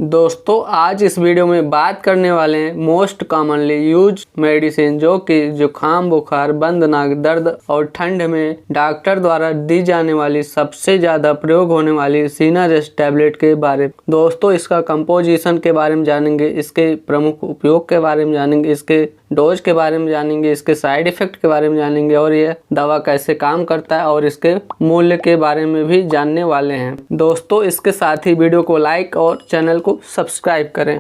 दोस्तों आज इस वीडियो में बात करने वाले हैं मोस्ट कॉमनली यूज मेडिसिन जो कि जुखाम, बुखार, बंद नाक, दर्द और ठंड में डॉक्टर द्वारा दी जाने वाली सबसे ज़्यादा प्रयोग होने वाली सिनारेस्ट टैबलेट के बारे में। दोस्तों इसका कंपोजिशन के बारे में जानेंगे, इसके प्रमुख उपयोग के बारे में जानेंगे, इसके डोज के बारे में जानेंगे, इसके साइड इफ़ेक्ट के बारे में जानेंगे और यह दवा कैसे काम करता है और इसके मूल्य के बारे में भी जानने वाले हैं। दोस्तों इसके साथ ही वीडियो को लाइक और चैनल को सब्सक्राइब करें।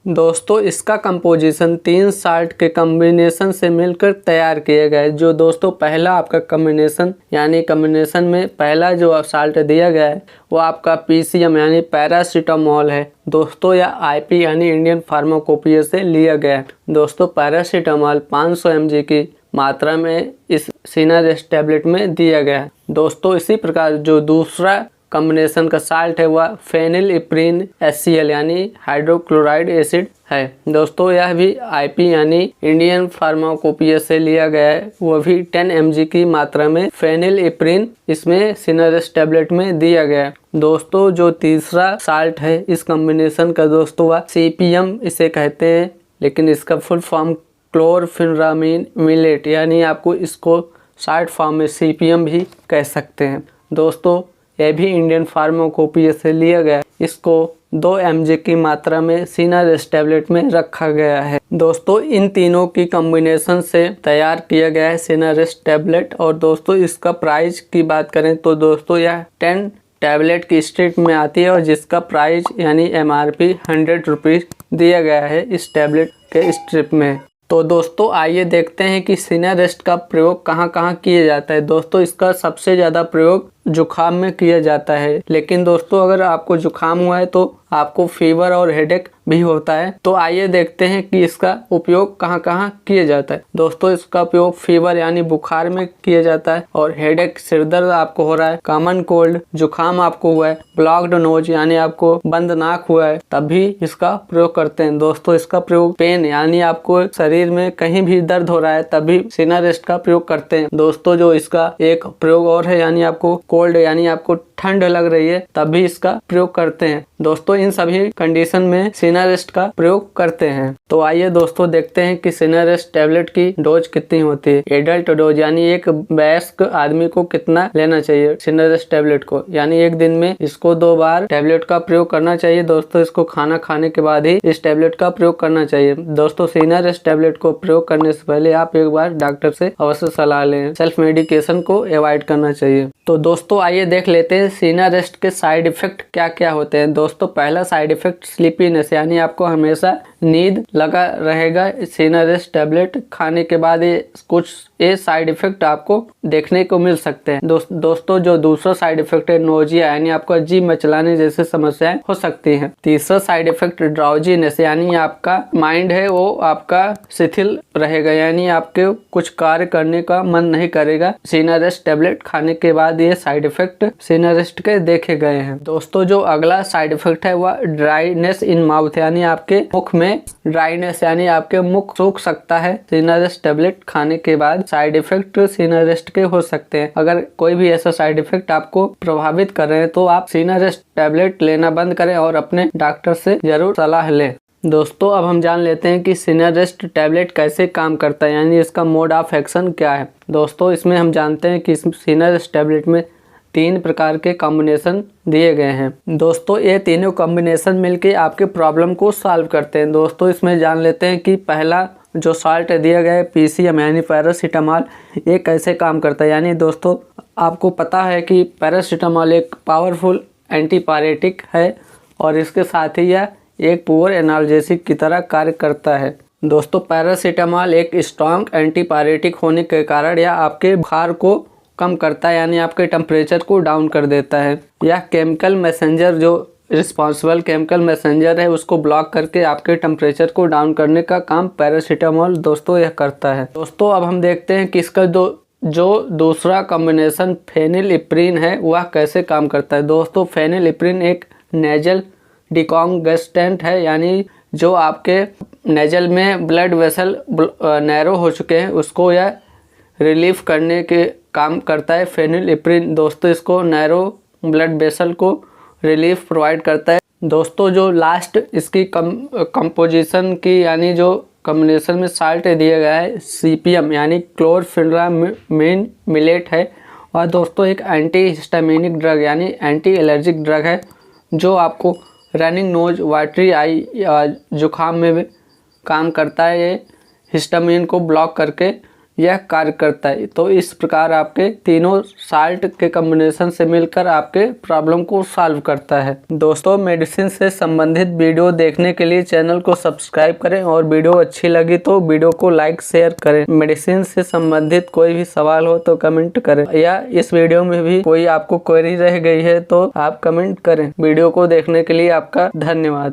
दोस्तों इसका कंपोजिशन 3 साल्ट के कॉम्बिनेशन से मिलकर तैयार किया गया है। जो दोस्तों पहला आपका कॉम्बिनेशन में पहला जो साल्ट दिया गया है वो आपका PCM यानी पैरासीटामोल है। दोस्तों यह IP यानी इंडियन फार्माकोपिया से लिया गया है। दोस्तों पैरासीटामोल 500 mg की मात्रा में इस सिनारेस्ट टैबलेट में दिया गया है। दोस्तों इसी प्रकार जो दूसरा कॉम्बिनेशन का साल्ट है वह फेनिलइप्रीन HCl यानी हाइड्रोक्लोराइड एसिड है। दोस्तों यह भी IP यानी इंडियन फार्माकोपिया से लिया गया है, वह भी 10 mg की मात्रा में फेनिलइप्रीन इसमें सिनारेस्ट टैबलेट में दिया गया है। दोस्तों जो तीसरा साल्ट है इस कॉम्बिनेशन का दोस्तों वह CPM इसे कहते हैं, लेकिन इसका फुल फॉर्म क्लोरफेनिरामिन मिलेट यानी आपको इसको शॉर्ट फॉर्म में CPM भी कह सकते हैं। दोस्तों यह भी इंडियन फार्माकोपिया से लिया गया, इसको 2 mg की मात्रा में सिनारेस्ट टैबलेट में रखा गया है। दोस्तों इन तीनों की कॉम्बिनेशन से तैयार किया गया है सिनारेस्ट टैबलेट। और दोस्तों इसका प्राइस की बात करें तो दोस्तों यह 10 टैबलेट की स्ट्रिप में आती है और जिसका प्राइस यानी MRP 100 रुपीज़ दिया गया है इस टैबलेट के स्ट्रिप में। तो दोस्तों आइए देखते हैं कि सिनारेस्ट का प्रयोग कहाँ कहाँ किया जाता है। दोस्तों इसका सबसे ज़्यादा प्रयोग जुखाम में किया जाता है, लेकिन दोस्तों अगर आपको जुखाम हुआ है तो आपको फीवर और हेडेक भी होता है। तो आइए देखते हैं कि इसका उपयोग कहाँ कहाँ किया जाता है। दोस्तों इसका उपयोग फीवर यानी बुखार में किया जाता है, और हेडेक सिरदर्द आपको हो रहा है, कॉमन कोल्ड जुखाम आपको हुआ है, ब्लॉक्ड नोज यानी आपको बंद नाक हुआ है, तब भी इसका प्रयोग करते हैं। दोस्तों इसका प्रयोग पेन यानी आपको शरीर में कहीं भी दर्द हो रहा है तभी सिनारेस्ट का प्रयोग करते हैं। दोस्तों जो इसका एक प्रयोग और है यानी आपको कोल्ड यानी आपको ठंड लग रही है तब भी इसका प्रयोग करते हैं। दोस्तों इन सभी कंडीशन में सिनारेस्ट का प्रयोग करते हैं। तो आइए दोस्तों देखते हैं कि सिनारेस्ट टैबलेट की डोज कितनी होती है। एडल्ट डोज यानी एक वयस्क आदमी को कितना लेना चाहिए सिनारेस्ट टैबलेट को, यानी एक दिन में इसको 2 बार टैबलेट का प्रयोग करना चाहिए। दोस्तों इसको खाना खाने के बाद ही इस टैबलेट का प्रयोग करना चाहिए। दोस्तों सिनारेस्ट टैबलेट को प्रयोग करने से पहले आप एक बार डॉक्टर से अवश्य सलाह लें। सेल्फ मेडिकेशन को अवॉइड करना चाहिए। तो दोस्तों आइए देख लेते हैं सिनारेस्ट के साइड इफेक्ट क्या क्या होते हैं। दोस्तों पहला साइड इफेक्ट स्लीपीनेस यानी आपको हमेशा नींद लगा रहेगा। सिनारेस्ट टैबलेट खाने के बाद ये साइड इफेक्ट आपको देखने को मिल सकते हैं। दोस्तों जो दूसरा साइड इफेक्ट है नोजिया यानी आपको अजीब मचलाने जैसे समस्याएं हो सकती हैं। तीसरा साइड इफेक्ट ड्राउजीनेस यानी आपका माइंड है वो आपका शिथिल रहेगा, यानी आपके कुछ कार्य करने का मन नहीं करेगा। सिनारेस्ट टैबलेट खाने के बाद ये साइड इफेक्ट सिनारेस्ट के देखे गए हैं। दोस्तों जो अगला साइड इफेक्ट है वह ड्राइनेस इन माउथ यानी आपके मुख में ड्राइनेस यानी आपके मुख सूख सकता है। सिनारेस्ट टैबलेट खाने के बाद साइड इफेक्ट सिनारेस्ट के हो सकते हैं। अगर कोई भी ऐसा साइड इफेक्ट आपको प्रभावित कर रहे हैं तो आप सिनारेस्ट टैबलेट लेना बंद करें और अपने डॉक्टर से जरूर सलाह लें। दोस्तों अब हम जान लेते हैं कि सिनारेस्ट टैबलेट कैसे काम करता है, यानी इसका मोड ऑफ एक्शन क्या है। दोस्तों इसमें हम जानते हैं कि इस सिनारेस्ट टैबलेट में 3 प्रकार के कॉम्बिनेशन दिए गए हैं। दोस्तों ये तीनों कॉम्बिनेशन मिलके आपके प्रॉब्लम को सॉल्व करते हैं। दोस्तों इसमें जान लेते हैं कि पहला जो साल्ट दिया गया है PCM यानी पैरासीटामोल, ये कैसे काम करता है। यानी दोस्तों आपको पता है कि पैरासीटामोल एक पावरफुल एंटीपायरेटिक है और इसके साथ ही यह एक पुअर एनाल्जेसिक की तरह कार्य करता है। दोस्तों पैरासीटामोल एक स्ट्रॉन्ग एंटीपायरेटिक होने के कारण यह आपके बुखार को कम करता है, यानी आपके टेम्परेचर को डाउन कर देता है। यह केमिकल मैसेंजर जो रिस्पॉन्सिबल केमिकल मैसेंजर है उसको ब्लॉक करके आपके टेम्परेचर को डाउन करने का काम पैरासीटामोल दोस्तों यह करता है। दोस्तों अब हम देखते हैं कि इसका जो दूसरा कॉम्बिनेशन फेनिलइप्रीन है वह कैसे काम करता है। दोस्तों फेनिलइप्रीन एक नेजल डिकॉन्गेस्टेंट है, यानी जो आपके नेजल में ब्लड वेसल नैरो हो चुके हैं उसको यह रिलीफ करने के काम करता है फेनिलइप्रीन। दोस्तों इसको नैरो ब्लड वेसल को रिलीफ प्रोवाइड करता है। दोस्तों जो लास्ट इसकी कंपोजिशन की यानी जो कॉम्बिनेशन में साल्ट दिया गया है CPM यानी क्लोरफेनिरामिन मिलेट है। और दोस्तों एक एंटी हिस्टामिनिक ड्रग यानी एंटी एलर्जिक ड्रग है जो आपको रनिंग नोज, वाटरी आई या जुखाम में भी काम करता है। ये हिस्टामिन को ब्लॉक करके यह कार्य करता है। तो इस प्रकार आपके तीनों साल्ट के कॉम्बिनेशन से मिलकर आपके प्रॉब्लम को सॉल्व करता है। दोस्तों मेडिसिन से संबंधित वीडियो देखने के लिए चैनल को सब्सक्राइब करें और वीडियो अच्छी लगी तो वीडियो को लाइक शेयर करें। मेडिसिन से संबंधित कोई भी सवाल हो तो कमेंट करें, या इस वीडियो में भी कोई आपको क्वेरी रह गई है तो आप कमेंट करें। वीडियो को देखने के लिए आपका धन्यवाद।